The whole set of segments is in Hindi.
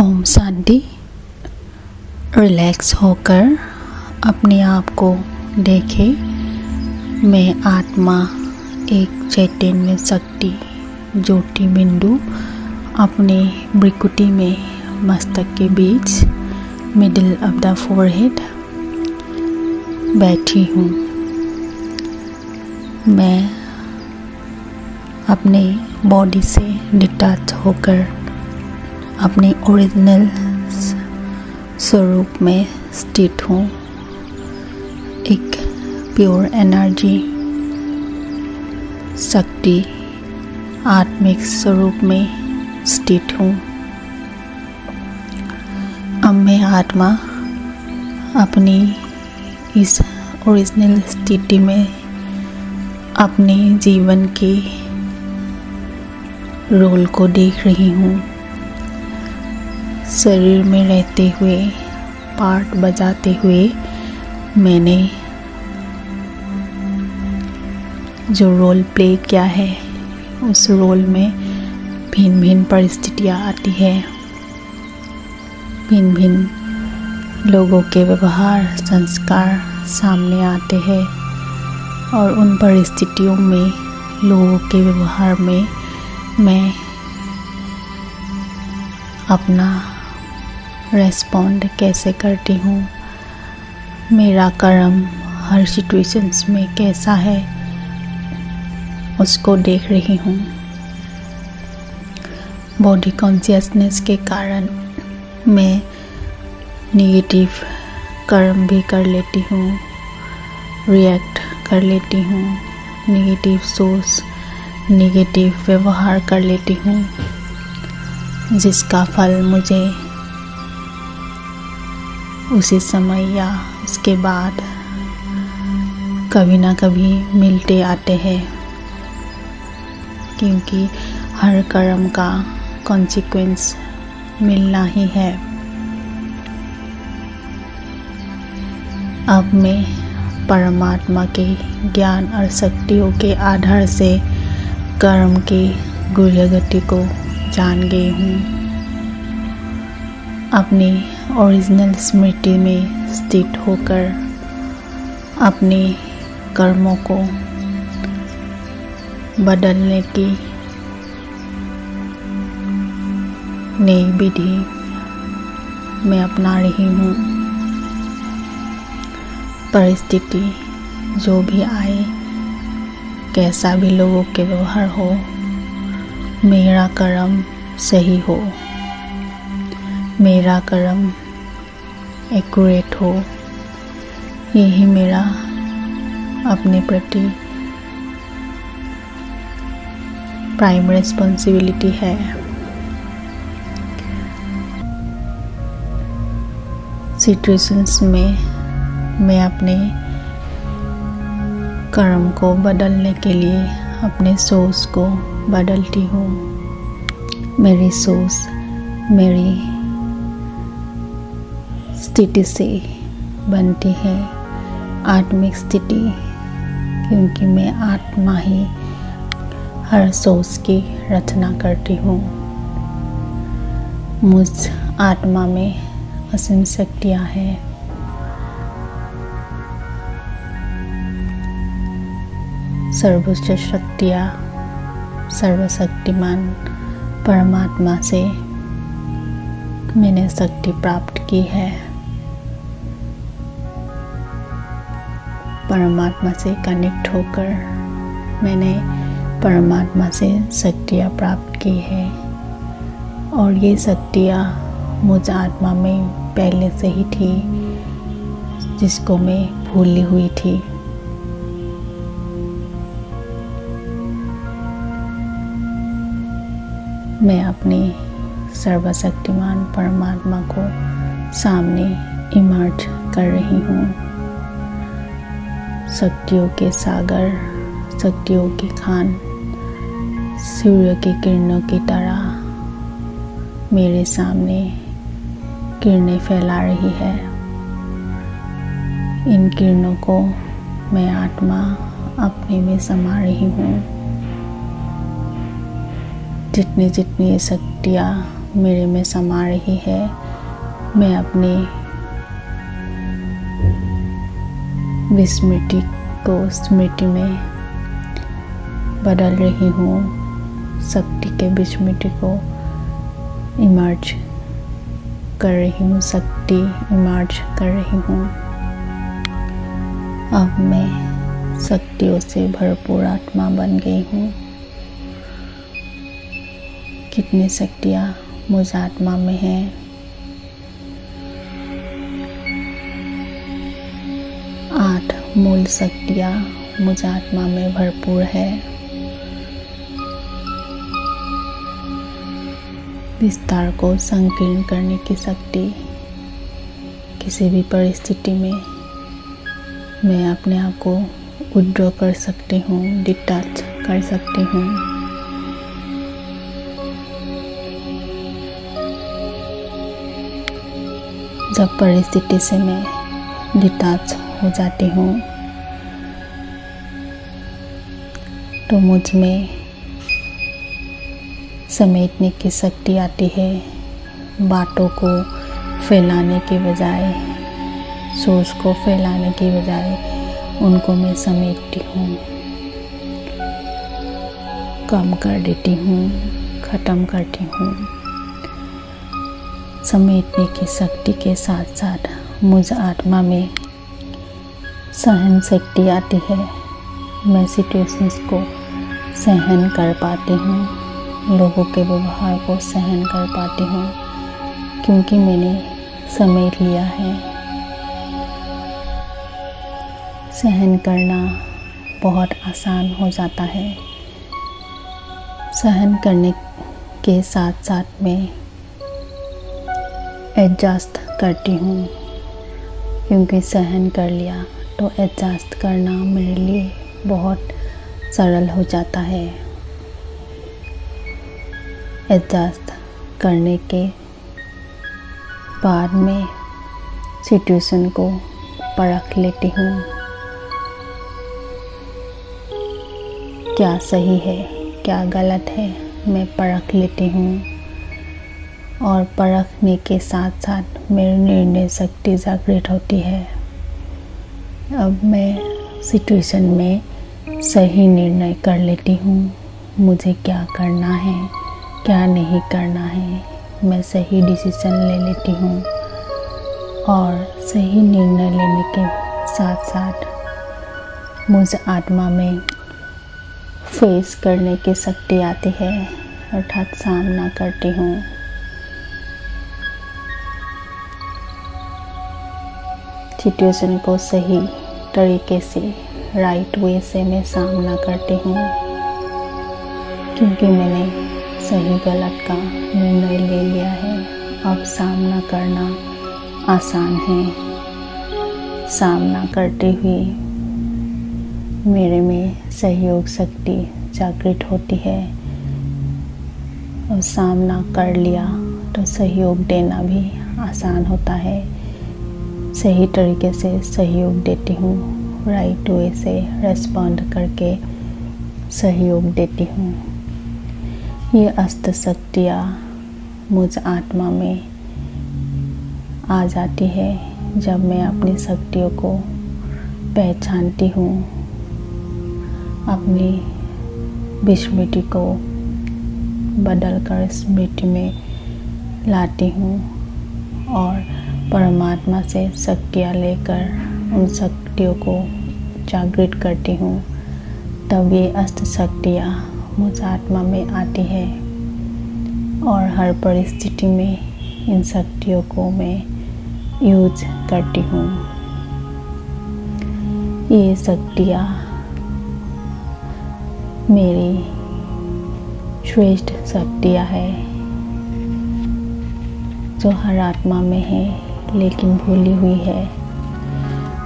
ओम शांति। रिलैक्स होकर अपने आप को देखें। मैं आत्मा एक चैतन्य शक्ति ज्योति बिंदु अपने भ्रुकुटी में मस्तक के बीच मिडिल ऑफ द फोरहेड बैठी हूँ। मैं अपने बॉडी से डिटैच होकर अपने ओरिजिनल स्वरूप में स्थित हूँ। एक प्योर एनर्जी शक्ति आत्मिक स्वरूप में स्थित हूँ। अब मैं आत्मा अपनी इस ओरिजिनल स्थिति में अपने जीवन के रोल को देख रही हूँ। शरीर में रहते हुए पार्ट बजाते हुए मैंने जो रोल प्ले किया है उस रोल में भिन्न भिन्न परिस्थितियाँ आती है। भिन्न भिन्न लोगों के व्यवहार संस्कार सामने आते हैं और उन परिस्थितियों में लोगों के व्यवहार में मैं अपना रेस्पॉन्ड कैसे करती हूँ, मेरा कर्म हर सिचुएशंस में कैसा है उसको देख रही हूँ। बॉडी कॉन्शियसनेस के कारण मैं नेगेटिव कर्म भी कर लेती हूँ, रिएक्ट कर लेती हूँ, नेगेटिव सोच नेगेटिव व्यवहार कर लेती हूँ, जिसका फल मुझे उसी समय या उसके बाद कभी ना कभी मिलते आते हैं, क्योंकि हर कर्म का कॉन्सिक्वेंस मिलना ही है। अब मैं परमात्मा के ज्ञान और शक्तियों के आधार से कर्म की गुह्य गति को जान गई हूँ। अपनी ओरिजिनल स्मृति में स्थित होकर अपने कर्मों को बदलने की नई विधि मैं अपना रही हूँ। परिस्थिति जो भी आए, कैसा भी लोगों के व्यवहार हो, मेरा कर्म सही हो, मेरा कर्म एक्यूरेट हो, यही मेरा अपने प्रति प्राइम रिस्पॉन्सिबिलिटी है। सिचुएशंस में मैं अपने कर्म को बदलने के लिए अपने सोच को बदलती हूँ। मेरी सोच मेरी स्थिति से बनती है आत्मिक स्थिति, क्योंकि मैं आत्मा ही हर सोच की रचना करती हूँ। मुझ आत्मा में असीम शक्तियाँ हैं। सर्वोच्च शक्तियाँ सर्वशक्तिमान परमात्मा से मैंने शक्ति प्राप्त की है। परमात्मा से कनेक्ट होकर मैंने परमात्मा से शक्तियाँ प्राप्त की है, और ये शक्तियाँ मुझ आत्मा में पहले से ही थी, जिसको मैं भूली हुई थी। मैं अपने सर्वशक्तिमान परमात्मा को सामने इमर्ज कर रही हूँ। शक्तियों के सागर, शक्तियों की खान सूर्य की किरणों की तरह मेरे सामने किरणें फैला रही है। इन किरणों को मैं आत्मा अपने में समा रही हूँ। जितनी जितनी ये शक्तियाँ मेरे में समा रही है। मैं अपनी विस्मृति को स्मृति में बदल रही हूँ। शक्ति के विस्मृति को इमर्ज कर रही हूँ, शक्ति इमर्ज कर रही हूँ। अब मैं शक्तियों से भरपूर आत्मा बन गई हूँ। कितनी शक्तियाँ मुझ आत्मा में हैं। आठ मूल शक्तियाँ मुझ आत्मा में भरपूर है। विस्तार को संकीर्ण करने की शक्ति। किसी भी परिस्थिति में मैं अपने आप को विड्रॉ कर सकती हूँ, डिटैच कर सकती हूँ। जब परिस्थिति से मैं डिटैच हो जाती हूँ तो मुझ में समेटने की शक्ति आती है। बातों को फैलाने के बजाय, सोच को फैलाने के बजाय उनको मैं समेटती हूँ, कम कर देती हूँ, ख़त्म करती हूँ। समेटने की शक्ति के साथ साथ मुझ आत्मा में सहन शक्ति आती है। मैं सिचुएशंस को सहन कर पाती हूँ, लोगों के व्यवहार को सहन कर पाती हूँ, क्योंकि मैंने समेट लिया है। सहन करना बहुत आसान हो जाता है। सहन करने के साथ साथ मैं एडजस्ट करती हूँ, क्योंकि सहन कर लिया तो एडजस्ट करना मेरे लिए बहुत सरल हो जाता है। एडजस्ट करने के बाद में सिचुएशन को परख लेती हूँ, क्या सही है क्या गलत है, मैं परख लेती हूँ। और परखने के साथ साथ मेरी निर्णय शक्ति जागृत होती है। अब मैं सिचुएशन में सही निर्णय कर लेती हूँ। मुझे क्या करना है क्या नहीं करना है, मैं सही डिसीजन ले लेती हूँ। और सही निर्णय लेने के साथ साथ मुझ आत्मा में फेस करने की शक्ति आती है, अर्थात सामना करती हूँ। सिचुएशन को सही तरीके से, राइट वे से मैं सामना करती हूँ, क्योंकि मैंने सही गलत का निर्णय ले लिया है। अब सामना करना आसान है। सामना करते हुए मेरे में सहयोग शक्ति जागृत होती है। और सामना कर लिया तो सहयोग देना भी आसान होता है। सही तरीके से सहयोग देती हूँ, राइट वे से रेस्पॉन्ड करके सहयोग देती हूँ। ये अष्ट शक्तियाँ मुझ आत्मा में आ जाती है जब मैं अपनी शक्तियों को पहचानती हूँ, अपनी विस्मृति को बदलकर स्मृति में लाती हूँ और परमात्मा से शक्तियाँ लेकर उन शक्तियों को जागृत करती हूँ। तब ये अष्ट शक्तियाँ मुझ आत्मा में आती है और हर परिस्थिति में इन शक्तियों को मैं यूज करती हूँ। ये शक्तियाँ मेरी श्रेष्ठ शक्तियाँ है जो हर आत्मा में है लेकिन भूली हुई है।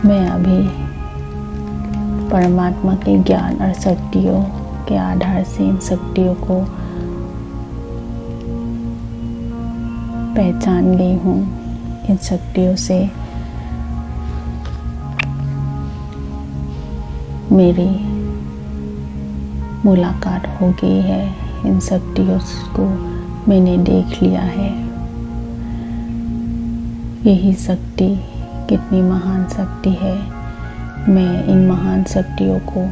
मैं अभी परमात्मा के ज्ञान और शक्तियों के आधार से इन शक्तियों को पहचान गई हूँ। इन शक्तियों से मेरी मुलाकात हो गई है। इन शक्तियों को मैंने देख लिया है। यही शक्ति कितनी महान शक्ति है। मैं इन महान शक्तियों को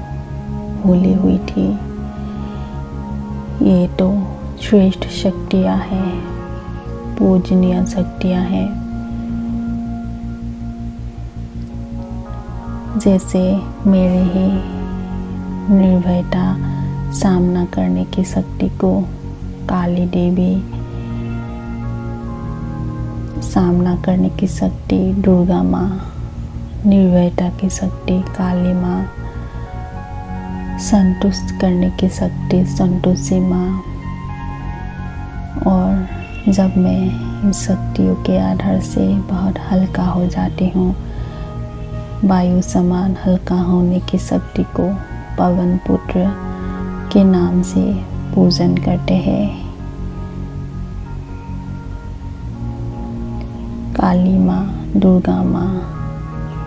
भूली हुई थी। ये तो श्रेष्ठ शक्तियाँ हैं, पूजनीय शक्तियाँ हैं। जैसे मेरे ही निर्भयता सामना करने की शक्ति को काली देवी, सामना करने की शक्ति दुर्गा माँ, निर्भयता की शक्ति काली माँ, संतुष्ट करने की शक्ति संतोषी माँ। और जब मैं इन शक्तियों के आधार से बहुत हल्का हो जाती हूँ, वायु समान हल्का होने की शक्ति को पवन पुत्र के नाम से पूजन करते हैं। काली माँ, दुर्गा माँ,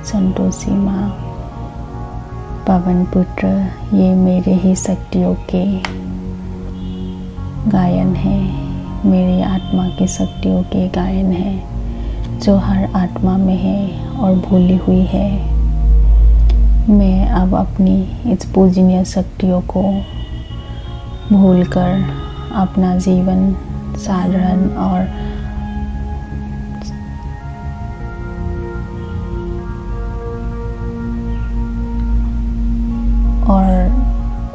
संतोषी माँ, पवन पुत्र, ये मेरे ही शक्तियों के गायन हैं, मेरी आत्मा की शक्तियों के गायन हैं, जो हर आत्मा में है और भूली हुई है। मैं अब अपनी इस पूजनीय शक्तियों को भूलकर अपना जीवन साधारण और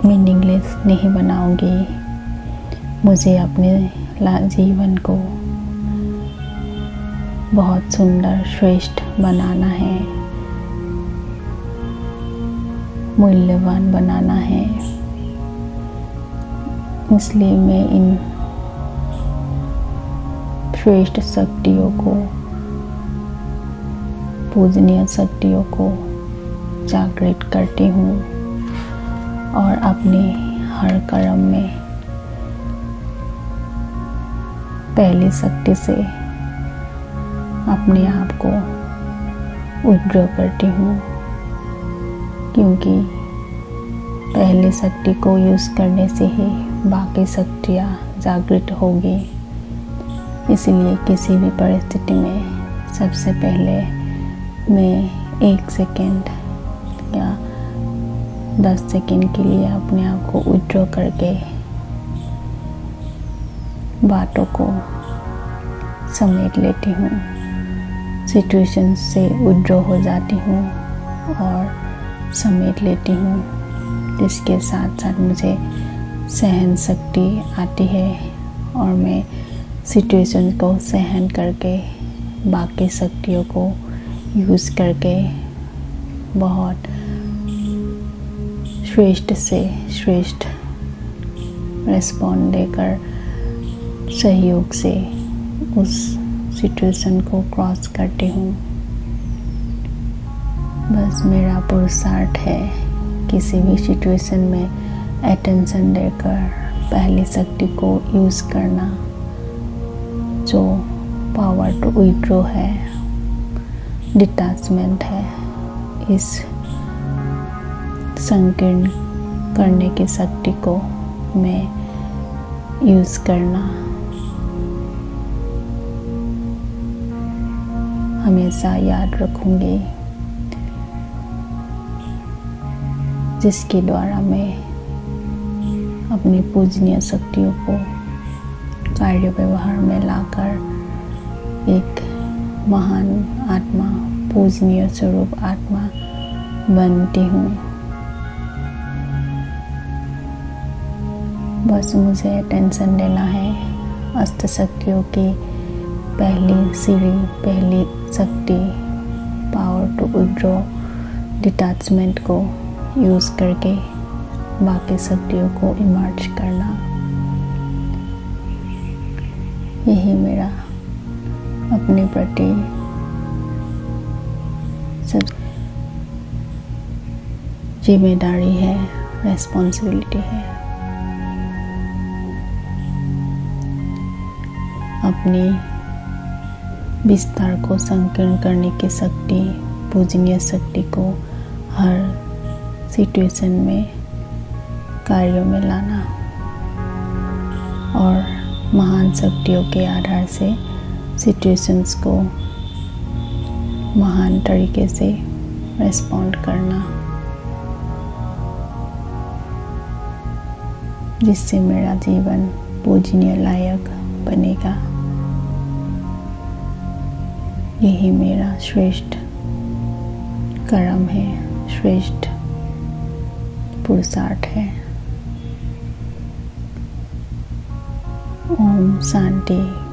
मीनिंगलेस नहीं बनाऊंगी। मुझे अपने जीवन को बहुत सुंदर, श्रेष्ठ बनाना है, मूल्यवान बनाना है। इसलिए मैं इन श्रेष्ठ शक्तियों को, पूजनीय शक्तियों को जागृत करती हूँ और अपने हर कर्म में पहली शक्ति से अपने आप को विड्रॉ करती हूँ, क्योंकि पहली शक्ति को यूज़ करने से ही बाकी शक्तियाँ जागृत होगी। इसलिए किसी भी परिस्थिति में सबसे पहले मैं 1 सेकेंड या 10 सेकेंड के लिए अपने आप को विड्रॉ करके बातों को समेट लेती हूँ, सिचुएशन से विड्रॉ हो जाती हूँ और समेट लेती हूँ, जिसके साथ साथ मुझे सहन शक्ति आती है और मैं सिचुएशन को सहन करके बाकी शक्तियों को यूज़ करके बहुत श्रेष्ठ से श्रेष्ठ रिस्पॉन्ड देकर सहयोग से उस सिचुएशन को क्रॉस करती हूँ। बस मेरा पुरुषार्थ है किसी भी सिचुएशन में अटेंशन देकर पहली शक्ति को यूज़ करना, जो पावर टू विड्रॉ है, डिटैचमेंट है, इस संकीर्ण करने की शक्ति को मैं यूज़ करना हमेशा याद रखूंगी, जिसके द्वारा मैं अपनी पूजनीय शक्तियों को कार्य व्यवहार में लाकर एक महान आत्मा, पूजनीय स्वरूप आत्मा बनती हूँ। बस मुझे अटेंशन देना है अष्ट शक्तियों की पहली सीढ़ी, पहली शक्ति पावर टू विड्रॉ डिटैचमेंट को यूज़ करके बाकी शक्तियों को इमर्ज करना। यही मेरा अपने प्रति सब जिम्मेदारी है, रेस्पॉन्सिबिलिटी है। अपनी विस्तार को संकीर्ण करने की शक्ति, पूजनीय शक्ति को हर सिचुएशन में कार्यों में लाना और महान शक्तियों के आधार से सिचुएशंस को महान तरीके से रेस्पॉन्ड करना, जिससे मेरा जीवन पूजनीय लायक बनेगा। यही मेरा श्रेष्ठ कर्म है, श्रेष्ठ पुरुषार्थ है। ओम शांति।